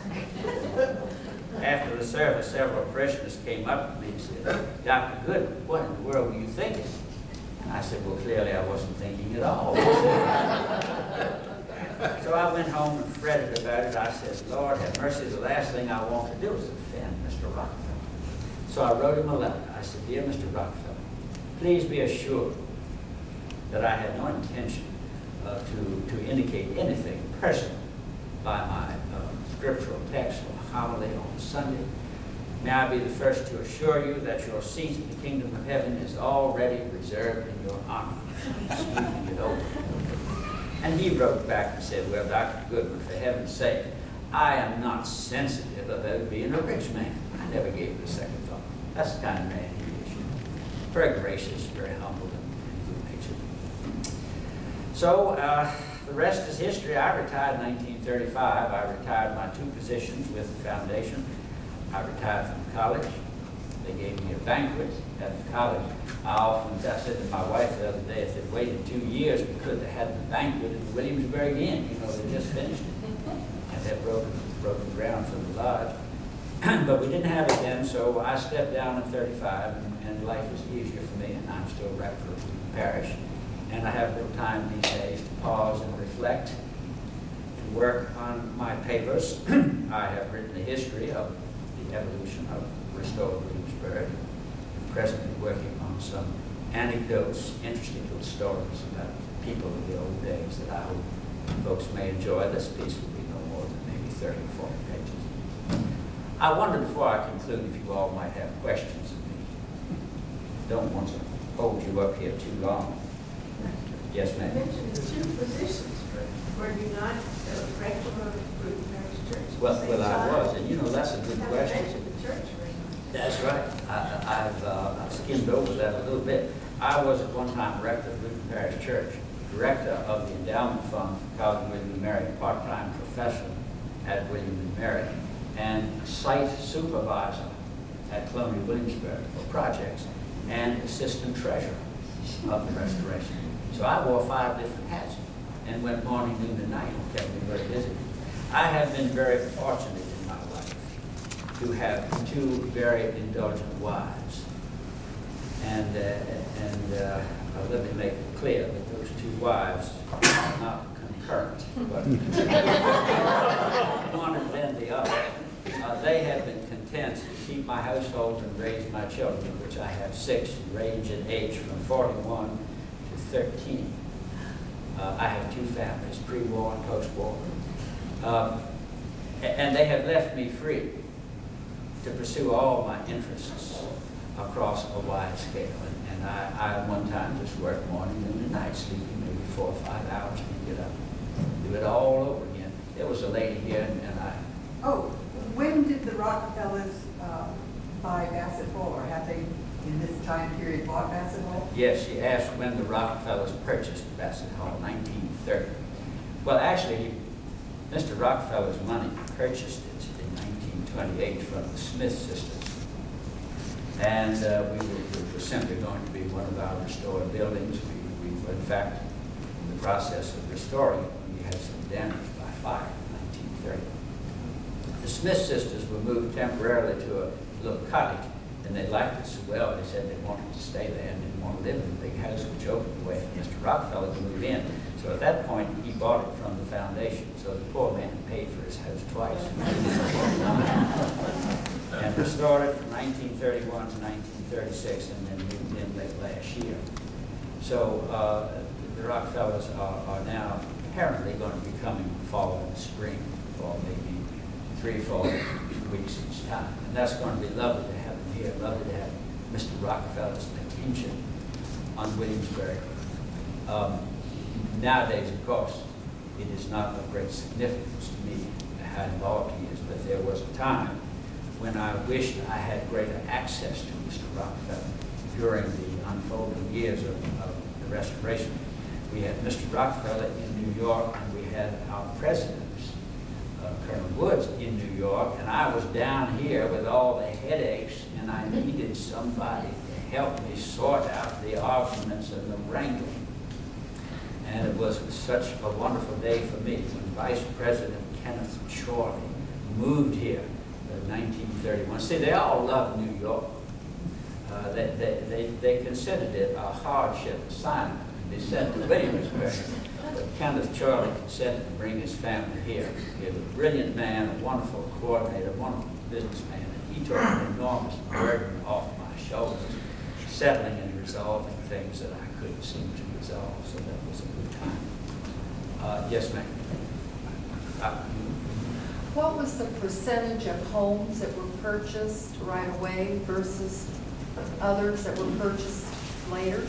S1: After the service, several parishioners came up to me and said, Dr. Goodwin, what in the world were you thinking? And I said, well, clearly I wasn't thinking at all. So I went home and fretted about it. I said, Lord, have mercy, the last thing I want to do is offend Mr. Rockefeller. So I wrote him a letter. I said, dear Mr. Rockefeller, please be assured that I had no intention to indicate anything personal by my scriptural text or homily on Sunday, may I be the first to assure you that your seat in the kingdom of heaven is already reserved in your honor. Speaking it over. And he wrote back and said, well, Dr. Goodwin, for heaven's sake, I am not sensitive about being a rich man. I never gave it a second thought. That's the kind of man he is. Very gracious, very humble, and good-natured. So the rest is history. I retired in 1935. I retired my 2 positions with the foundation. I retired from college. They gave me a banquet at the college. I said to my wife the other day, if they'd waited 2 years, we could have had the banquet at the Williamsburg Inn. You know, they just finished it. And that broken ground for the lodge. But we didn't have it then, so I stepped down at 35, and life was easier for me, and I'm still rector of the parish. And I have no time these days to pause and reflect, to work on my papers. I have written a history of the evolution of restored Williamsburg. I'm presently working on some anecdotes, interesting little stories about people of the old days that I hope folks may enjoy. This piece will be no more than maybe 30 or 40 pages. I wonder before I conclude if you all might have questions of me. Don't want to hold you up here too long. Yes, ma'am.
S2: You mentioned the 2 positions. Were you not rector of Bruton Parish Church?
S1: Well, I was, and you know, that's a good question.
S2: You mentioned the church very much.
S1: That's right. I've skimmed over that a little bit. I was at one time rector of Bruton Parish Church, director of the endowment fund for College William and Mary, part-time professor at William and Mary, and site supervisor at Colonial Williamsburg for projects, and assistant treasurer of the restoration. So I wore 5 different hats and went morning, noon, and night, and kept me very busy. I have been very fortunate in my life to have 2 very indulgent wives. And let me make it clear that those 2 wives are not concurrent, but one and then the other. They have been content to keep my household and raise my children, which I have 6, range in age from 41 to 13. I have 2 families, pre-war and post-war. And they have left me free to pursue all my interests across a wide scale. And I at one time just worked morning, noon, and night, sleeping maybe 4 or 5 hours, and get up, do it all over again. There was a lady here, and I...
S3: Oh, when did the Rockefellers buy Bassett Hall, or have they, in this time period, bought Bassett Hall?
S1: Yes, she asked when the Rockefellers purchased Bassett Hall, 1930. Well, actually, Mr. Rockefeller's money purchased it in 1928 from the Smith sisters. And we were simply going to be one of our restored buildings. We were, in fact, in the process of restoring it when we had some damage by fire in 1930. The Smith sisters were moved temporarily to a little cottage, and they liked it so well, they said they wanted to stay there and didn't want to live in the big house, which opened the way for Mr. Rockefeller to move in. So at that point, he bought it from the foundation, so the poor man paid for his house twice. And restored it from 1931 to 1936, and then moved in late last year. So the Rockefellers are now apparently going to be coming fall and spring, for maybe 3 or 4 weeks each time. And that's going to be lovely to have them here, lovely to have Mr. Rockefeller's attention on Williamsburg. Nowadays, of course, it is not of great significance to me how involved he is, but there was a time when I wished I had greater access to Mr. Rockefeller during the unfolding years of the restoration. We had Mr. Rockefeller in New York, and we had our presidents, Colonel Woods, in New York, and I was down here with all the headaches, and I needed somebody to help me sort out the arguments and the wrangling. And it was such a wonderful day for me when Vice President Kenneth Chorley moved here in 1931. See, they all loved New York. They considered it a hardship assignment to be sent to Williamsburg. But Kenneth Chorley consented to bring his family here. He was a brilliant man, a wonderful coordinator, a wonderful businessman, and he took an enormous burden off my shoulders, settling and resolving things that I couldn't seem to resolve, so that was a good time. Yes, ma'am.
S4: What was the percentage of homes that were purchased right away versus others that were purchased later?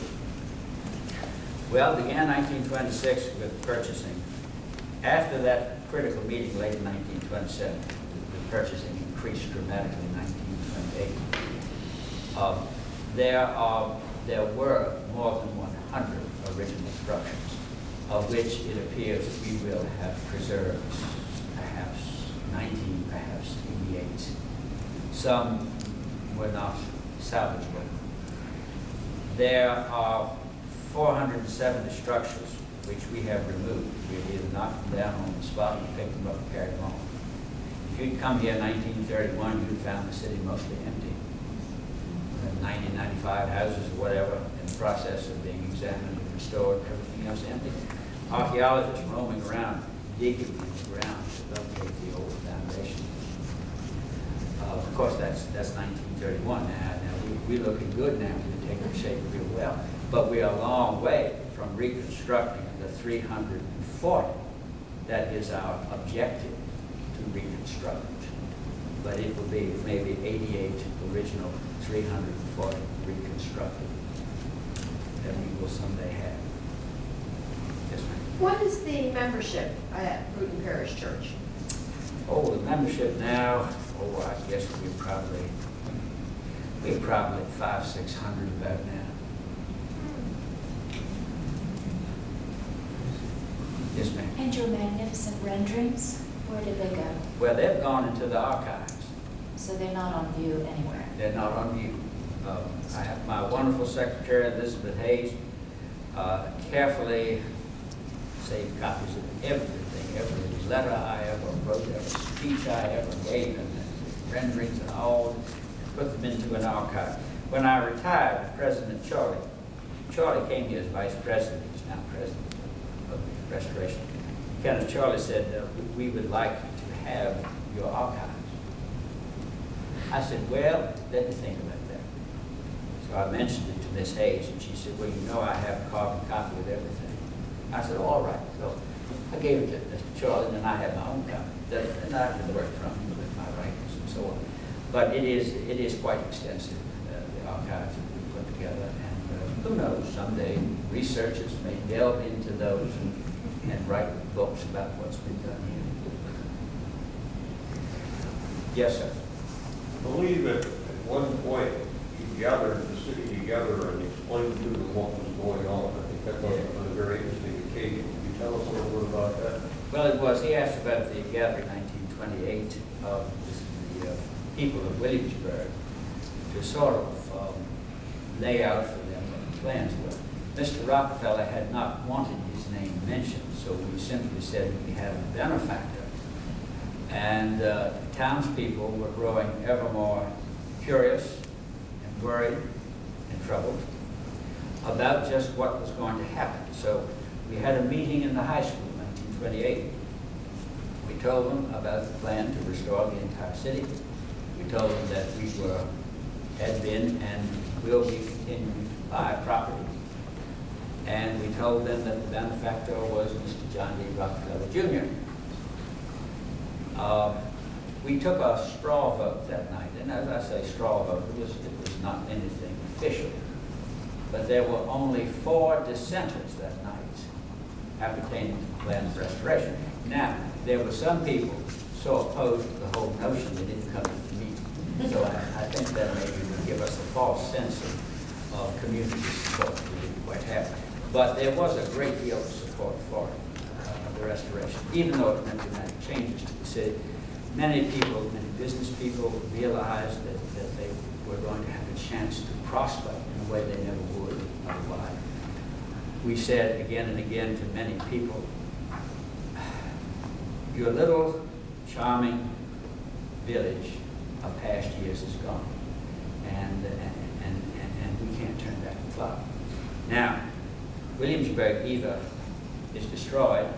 S1: Well, began 1926 with purchasing. After that critical meeting late in 1927, the purchasing increased dramatically in 1928. There were more than 100 original structures, of which it appears we will have preserved perhaps 90, perhaps 88. Some were not salvageable. There are 470 structures which we have removed. We either knocked them down on the spot and picked them up and carried them on. If you'd come here in 1931, you'd found the city mostly empty. 90, 95 houses or whatever in the process of being examined and restored, everything else empty. Archaeologists roaming around, digging in the ground to locate the old foundation. Of course, that's 1931 now. We're looking good now. We're taking shape real well. But we are a long way from reconstructing the 340. That is our objective, to reconstruct. But it will be maybe 88 original, 340 reconstructed that we will someday have. Yes, ma'am.
S2: What is the membership at Bruton Parish Church?
S1: Oh, the membership now, I guess we're probably 500, 600 about now. Yes, ma'am.
S5: And your magnificent renderings, where did they go?
S1: Well, they've gone into the archives.
S5: So they're not on view anywhere.
S1: They're not on view. I have my wonderful secretary, Elizabeth Hayes, carefully saved copies of everything, every letter I ever wrote, every speech I ever gave, and the renderings and all, and put them into an archive. When I retired, President Charlie came here as vice president. He's now president of the Restoration. Kenneth Charlie said, we would like to have your archives. I said, well, let me think about that. So I mentioned it to Miss Hayes, and she said, well, you know I have a carbon copy of everything. I said, all right. So I gave it to Mr. Charlie, and then I had my own copy that I could work from with my writings and so on. But it is quite extensive, the archives that we put together. And who knows, someday researchers may delve into those and write books about what's been done here. Yes, sir.
S6: I believe at one point you gathered the city together and explained to them what was going on. I think that was a very interesting occasion. Can you tell us a little bit about that?
S1: Well, it was. He asked about the gathering 1928 of the people of Williamsburg to sort of lay out for them what the plans were. Mr. Rockefeller had not wanted his name mentioned, so we simply said we had a benefactor. And townspeople were growing ever more curious and worried and troubled about just what was going to happen. So we had a meeting in the high school in 1928. We told them about the plan to restore the entire city. We told them that we had been and will be continuing to buy property. And we told them that the benefactor was Mr. John D. Rockefeller, Jr. We took a straw vote that night, and as I say straw vote, it was not anything official. But there were only 4 dissenters that night appertaining to the plan of restoration. Now, there were some people so opposed to the whole notion they didn't come to the meeting. So I think that maybe would give us a false sense of community support we didn't quite have. But there was a great deal of support for the restoration, even though it meant dramatic changes to the city. Many people, many business people realized that they were going to have a chance to prosper in a way they never would otherwise. We said again and again to many people, your little charming village of past years is gone, and we can't turn back the clock. Now, Williamsburg either is destroyed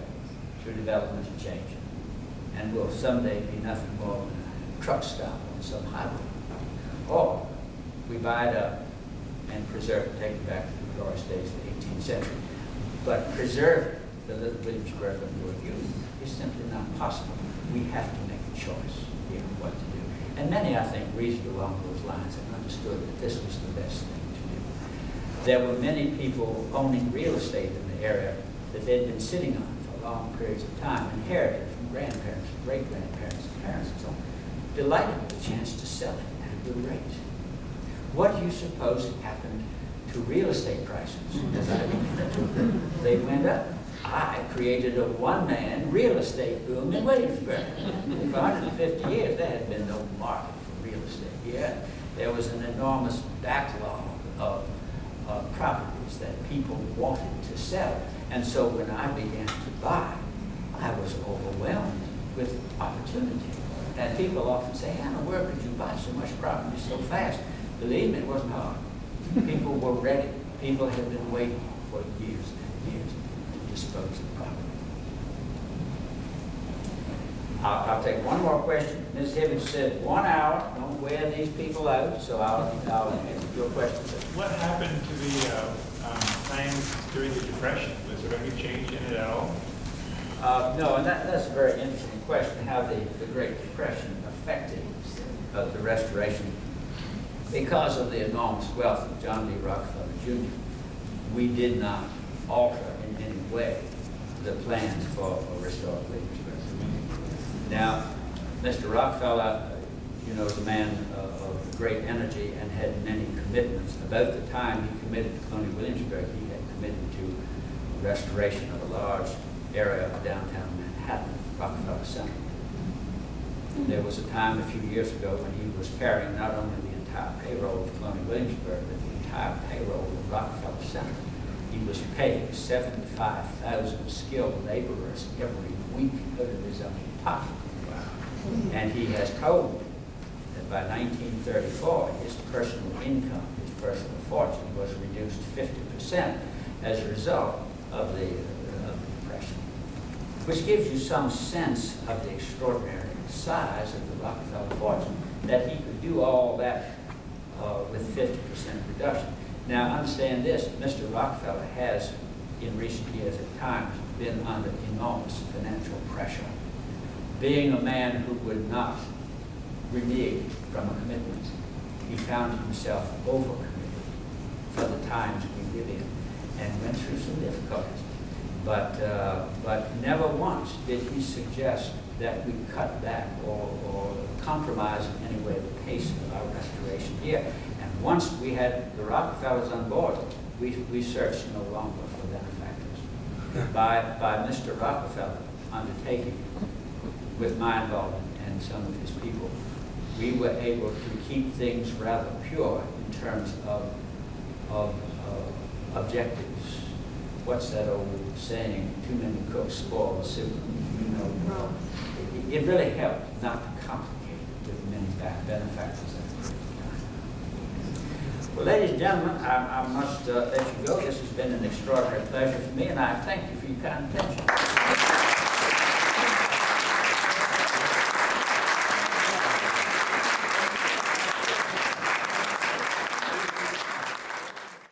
S1: through development and change, and will someday be nothing more than a truck stop on some highway, or we buy it up and preserve it, take it back to the glorious days of the 18th century. But preserve it the little Williamsburg of your youth is simply not possible. We have to make a choice here what to do. And many, I think, reasoned along those lines and understood that this was the best thing to do. There were many people owning real estate in the area that they'd been sitting on for long periods of time, inherited from grandparents, great-grandparents, and parents and so on, delighted with the chance to sell it at a good rate. What do you suppose happened to real estate prices as I began to? They went up. I created a one-man real estate boom in Williamsburg. For 150 years, there had been no market for real estate here. There was an enormous backlog of properties that people wanted to sell. And so when I began to buy, I was overwhelmed with opportunity. And people often say, Hannah, where could you buy so much property so fast? Believe me, it wasn't hard. People were ready. People had been waiting for years and years to dispose of property. I'll take one more question. Ms. Hibbins said 1 hour. Don't wear these people out, so I'll answer your question.
S7: What happened to the plans during the Depression? Was there any change in it at all?
S1: No, and that's a very interesting question, how the Great Depression affected the restoration. Because of the enormous wealth of John D. Rockefeller, Jr., we did not alter in any way the plans for restored Williamsburg. Now, Mr. Rockefeller, you know, is a man of great energy and had many commitments. About the time he committed to Colonial Williamsburg, he had committed to restoration of a large area of downtown Manhattan, Rockefeller Center. There was a time a few years ago when he was carrying not only the entire payroll of Colonial Williamsburg, but the entire payroll of Rockefeller Center. He was paying 75,000 skilled laborers every week out of his own pocket. And he has told me that by 1934, his personal income, his personal fortune was reduced 50% as a result of the Depression, which gives you some sense of the extraordinary size of the Rockefeller fortune, that he could do all that with 50% reduction. Now, understand this, Mr. Rockefeller has, in recent years at times, been under enormous financial pressure. Being a man who would not renege from a commitment, he found himself overcommitted for the times we live in and went through some difficulties. But never once did he suggest that we cut back or compromise in any way the pace of our restoration here. And once we had the Rockefellers on board, we searched no longer for benefactors. By Mr. Rockefeller undertaking, with my involvement and some of his people, we were able to keep things rather pure in terms of objectives. What's that old saying? Too many cooks spoil the soup. You know, it really helped not to complicate it with many benefactors at the time. Well, ladies and gentlemen, I must let you go. This has been an extraordinary pleasure for me, and I thank you for your kind attention.